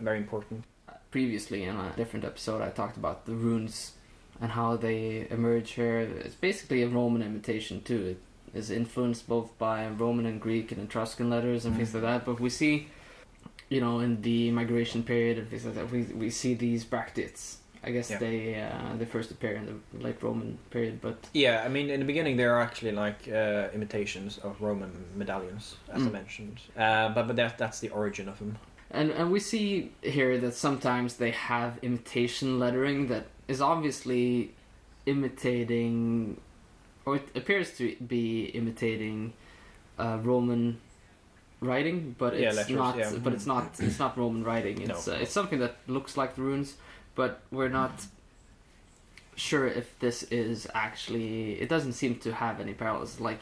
very important. Previously in a different episode I talked about the runes and how they emerge here. It's basically a Roman imitation too. It is influenced both by Roman and Greek and Etruscan letters and things like that, but we see, in the migration period and things like that, we see these bracteates. I guess they first appear in the late Roman period, but... Yeah, I mean, in the beginning they are actually like imitations of Roman medallions, as I mentioned. But that's the origin of them. And we see here that sometimes they have imitation lettering that is obviously imitating, or it appears to be imitating Roman writing, but it's letters, not. Yeah. But it's not Roman writing. It's it's something that looks like the runes, but we're not sure if this is actually... It doesn't seem to have any parallels. Like,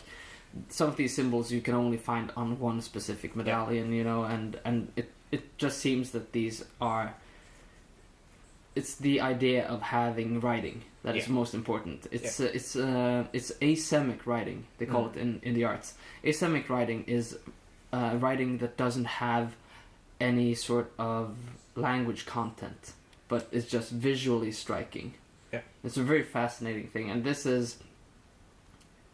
some of these symbols you can only find on one specific medallion, and it just seems that these are... It's the idea of having writing that is most important. It's asemic writing, they call it in the arts. Asemic writing is writing that doesn't have any sort of language content, but it's just visually striking. Yeah. It's a very fascinating thing, and this is...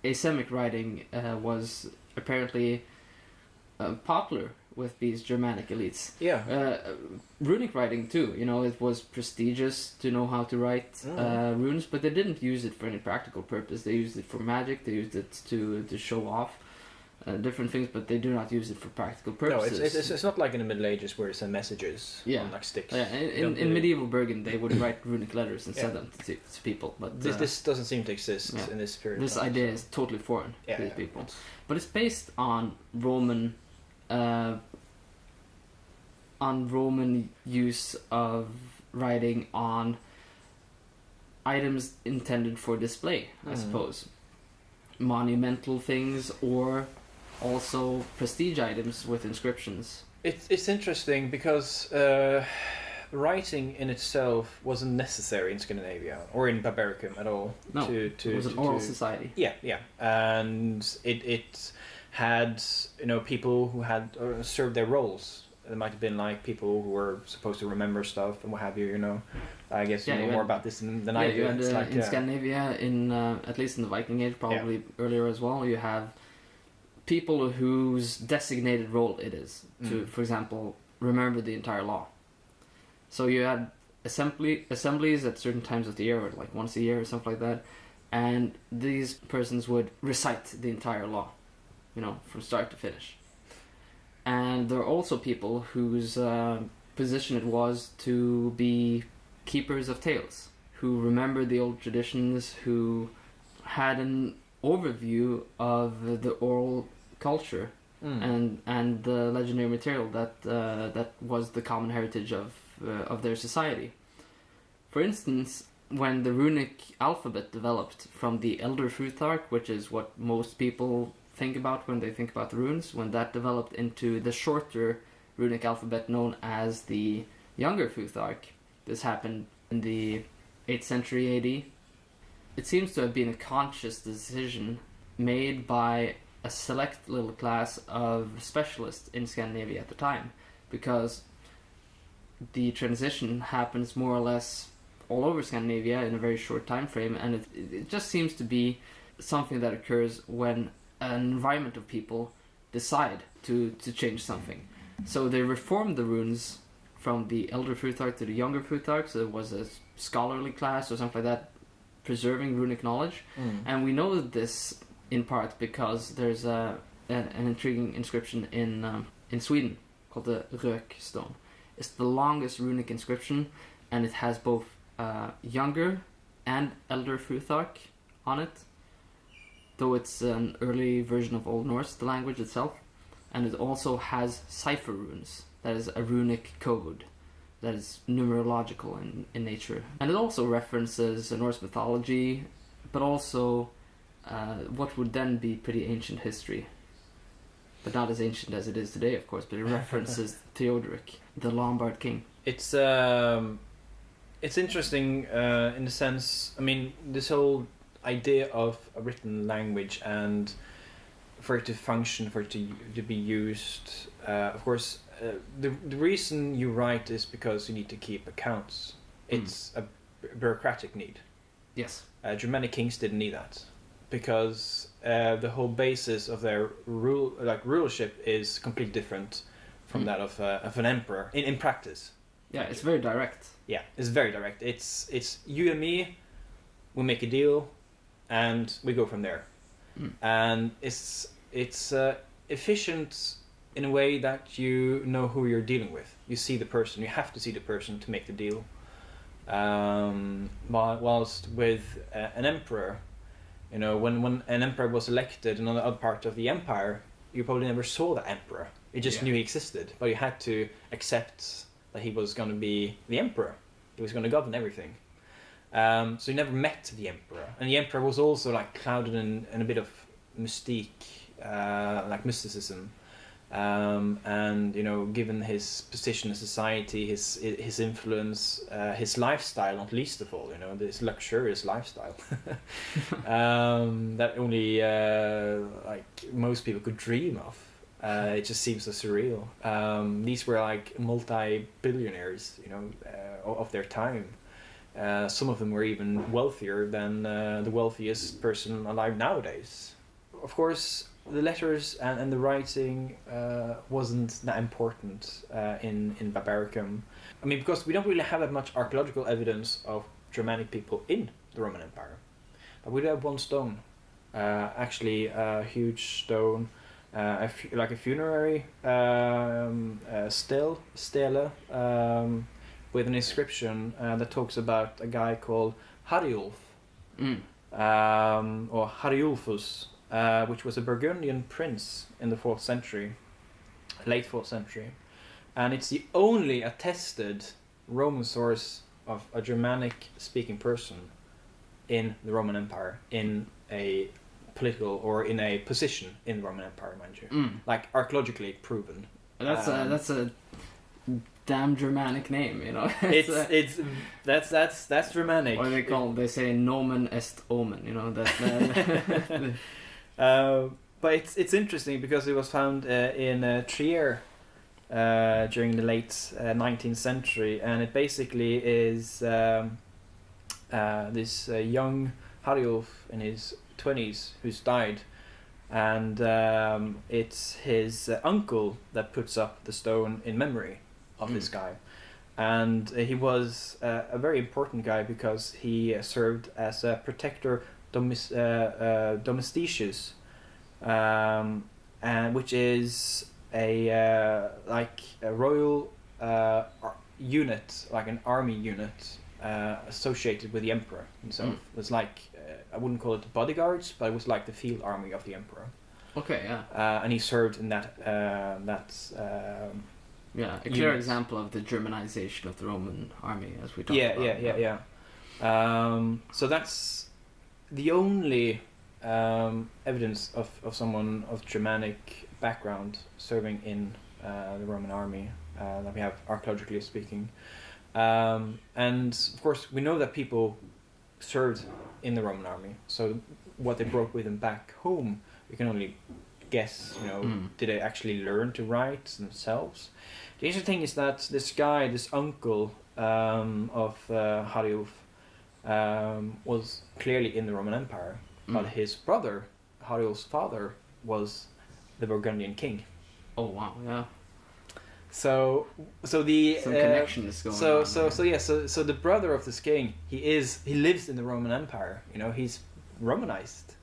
Asemic writing was apparently popular with these Germanic elites. Yeah. Runic writing too, it was prestigious to know how to write runes, but they didn't use it for any practical purpose. They used it for magic, they used it to show off different things, but they do not use it for practical purposes. No, it's not like in the Middle Ages where it's messages on like sticks. Yeah, in medieval Bergen they would write runic letters and send them to people. But this doesn't seem to exist in this period. This idea is totally foreign to these people. But it's based on Roman on Roman use of writing on items intended for display, I suppose. Monumental things, or also prestige items with inscriptions. It's interesting because writing in itself wasn't necessary in Scandinavia or in Barbaricum at all. No, it was an oral society. Yeah, and it had people who had served their roles. It might have been like people who were supposed to remember stuff and what have you. I guess you know more about this than I do. You had, in Scandinavia, in at least in the Viking Age, probably earlier as well, you have people whose designated role it is to, for example, remember the entire law. So you had assemblies at certain times of the year, or like once a year or something like that, and these persons would recite the entire law, from start to finish. And there are also people whose position it was to be keepers of tales, who remembered the old traditions, who had an overview of the oral culture and the legendary material that was the common heritage of their society. For instance, when the runic alphabet developed from the Elder Futhark, which is what most people think about when they think about the runes, when that developed into the shorter runic alphabet known as the Younger Futhark, this happened in the 8th century AD. It seems to have been a conscious decision made by a select little class of specialists in Scandinavia at the time, because the transition happens more or less all over Scandinavia in a very short time frame, and it just seems to be something that occurs when an environment of people decide to change something. So they reformed the runes from the Elder Futhark to the Younger Futhark, so it was a scholarly class or something like that, preserving runic knowledge. And we know this in part because there's an intriguing inscription in Sweden called the Rökstone. It's the longest runic inscription, and it has both Younger and Elder Futhark on it, though it's an early version of Old Norse, the language itself. And it also has cipher runes, that is a runic code that is numerological in nature. And it also references Norse mythology, but also what would then be pretty ancient history. But not as ancient as it is today, of course, but it references Theodoric, the Lombard king. It's interesting in the sense, this whole idea of a written language and for it to function, for it to be used. Of course, the reason you write is because you need to keep accounts. It's a bureaucratic need. Yes. Germanic kings didn't need that, because the whole basis of their rulership is completely different from that of an emperor in practice. Yeah, it's very direct. Yeah, it's very direct. It's you and me, we make a deal, and we go from there. And it's efficient in a way that you know who you're dealing with. You see the person. You have to see the person to make the deal. Whilst with an emperor, when an emperor was elected in another part of the empire, you probably never saw that emperor. You just knew he existed, but you had to accept that he was going to be the emperor. He was going to govern everything. So you never met the emperor, and the emperor was also clouded in a bit of mystique, mysticism, and given his position in society, his influence, his lifestyle, not least of all, this luxurious lifestyle that only most people could dream of. It just seems so surreal. These were multi-billionaires, of their time. Some of them were even wealthier than the wealthiest person alive nowadays. Of course, the letters and the writing wasn't that important in Barbaricum. Because we don't really have that much archaeological evidence of Germanic people in the Roman Empire. But we do have one stone, actually a huge stone, a funerary stele, with an inscription that talks about a guy called Hariulf, or Hariulfus, which was a Burgundian prince in the 4th century, late 4th century. and it's the only attested Roman source of a Germanic-speaking person in the Roman Empire, in a political or in a position in the Roman Empire, mind you, like archaeologically proven. That's a damn Germanic name, you know. That's Germanic. Or they say nomen est omen, you know that. But it's interesting because it was found in Trier during the late 19th century, and it basically is this young Hariulf in his 20s who's died, and it's his uncle that puts up the stone in memory of this guy. And he was a very important guy because he served as a protector domesticius, and which is a royal unit, like an army unit associated with the emperor himself. It was like I wouldn't call it the bodyguards, but it was like the field army of the emperor. Okay, yeah. And he served in that a clear example of the Germanization of the Roman army, as we talked about. Yeah. So that's the only evidence of someone of Germanic background serving in the Roman army that we have archaeologically speaking. And of course, we know that people served in the Roman army. So what they brought with them back home, we can only guess. You know, did they actually learn to write themselves? The interesting thing is that this guy, this uncle of Hariulf, was clearly in the Roman Empire, but his brother, Hariulf's father, was the Burgundian king. Oh wow! Yeah. So the some connection is going on. So the brother of this king, he lives in the Roman Empire. You know, he's Romanized.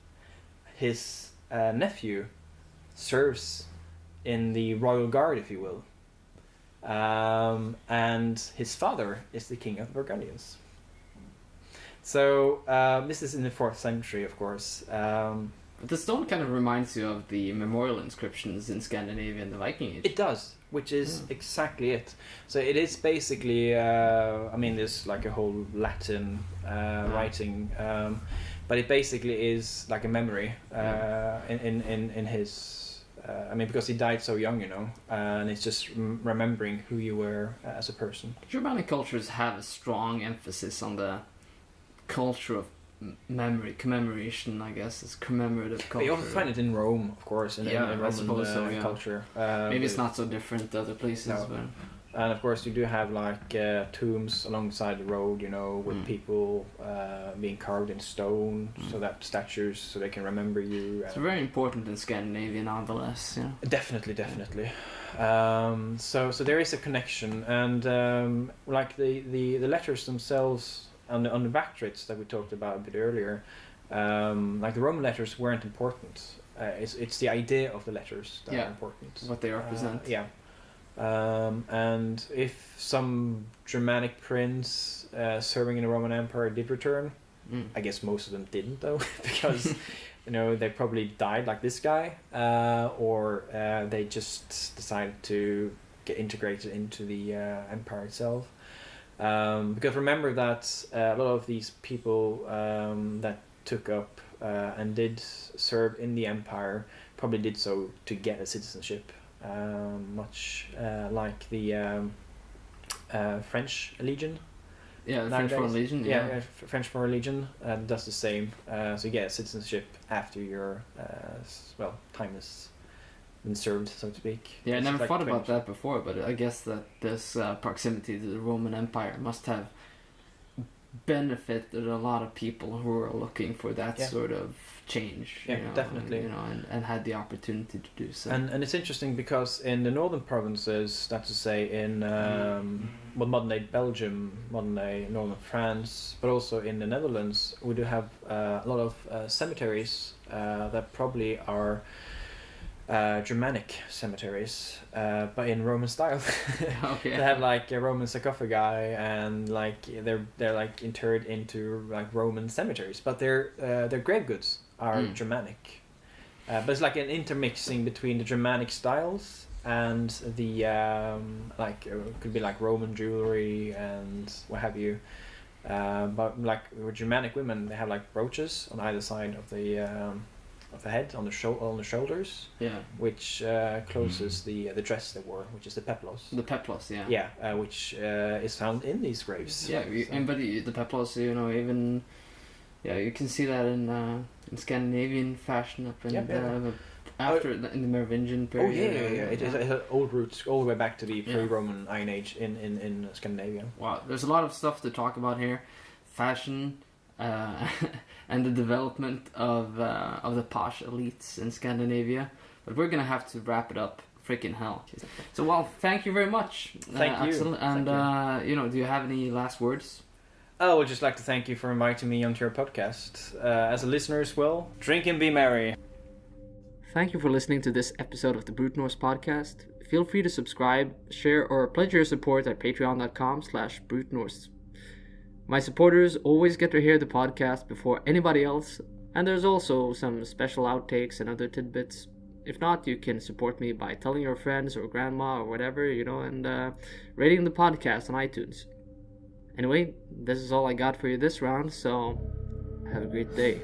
His nephew serves in the royal guard, if you will, and his father is the king of the Burgundians. So this is in the 4th century, of course. But the stone kind of reminds you of the memorial inscriptions in Scandinavia in the Viking Age. It does, which is exactly it. So it is basically, there's like a whole Latin writing, but it basically is like a memory in his, because he died so young, you know, and it's just remembering who you were as a person. Germanic cultures have a strong emphasis on the culture of memory, commemoration, I guess. It's commemorative culture. You often find it in Rome, of course, in Roman culture. Maybe it's not so different to other places. No. But... And of course you do have like tombs alongside the road, you know, with people being carved in stone, so that statues, so they can remember you. It's very important in Scandinavia nonetheless, you know. Definitely. So there is a connection, and like the letters themselves on the Bactrids that we talked about a bit earlier, like the Roman letters weren't important. It's the idea of the letters that are important. What they represent. And if some Germanic prince serving in the Roman Empire did return, I guess most of them didn't though, because you know they probably died like this guy, or they just decided to get integrated into the empire itself. Because remember that a lot of these people that took up and did serve in the empire probably did so to get a citizenship, much like the French Legion. Yeah, French Foreign Legion. French Foreign Legion does the same. So you get a citizenship after your time has been served, so to speak. Yeah, I never thought about that before, but I guess that this proximity to the Roman Empire must have benefited a lot of people who were looking for that sort of change. Yeah, definitely. You know, and had the opportunity to do so. And it's interesting because in the northern provinces, that's to say in modern day Belgium, modern day northern France, but also in the Netherlands, we do have a lot of cemeteries that probably are Germanic cemeteries, but in Roman style. Okay. They have like a Roman sarcophagi, and like they're like interred into like Roman cemeteries, but their grave goods are Germanic. But it's like an intermixing between the Germanic styles and the could be like Roman jewelry and what have you. But like with Germanic women, they have like brooches on either side of the head, on the shoulders. Yeah. Which closes the dress they wore, which is the peplos. The peplos, yeah. Yeah, which is found in these graves. Yeah, but the peplos, even you can see that in Scandinavian fashion up in in the Merovingian period. Oh yeah. It has old roots all the way back to the pre-Roman Iron Age in Scandinavia. Wow, there's a lot of stuff to talk about here, fashion, and the development of the posh elites in Scandinavia. But we're gonna have to wrap it up. Freaking hell! So thank you very much, Aksel. And do you have any last words? I would just like to thank you for inviting me onto your podcast. As a listener as well, drink and be merry. Thank you for listening to this episode of the Brute Norse podcast. Feel free to subscribe, share, or pledge your support at patreon.com/Brute Norse. My supporters always get to hear the podcast before anybody else, and there's also some special outtakes and other tidbits. If not, you can support me by telling your friends or grandma or whatever, and rating the podcast on iTunes. Anyway, this is all I got for you this round, so have a great day.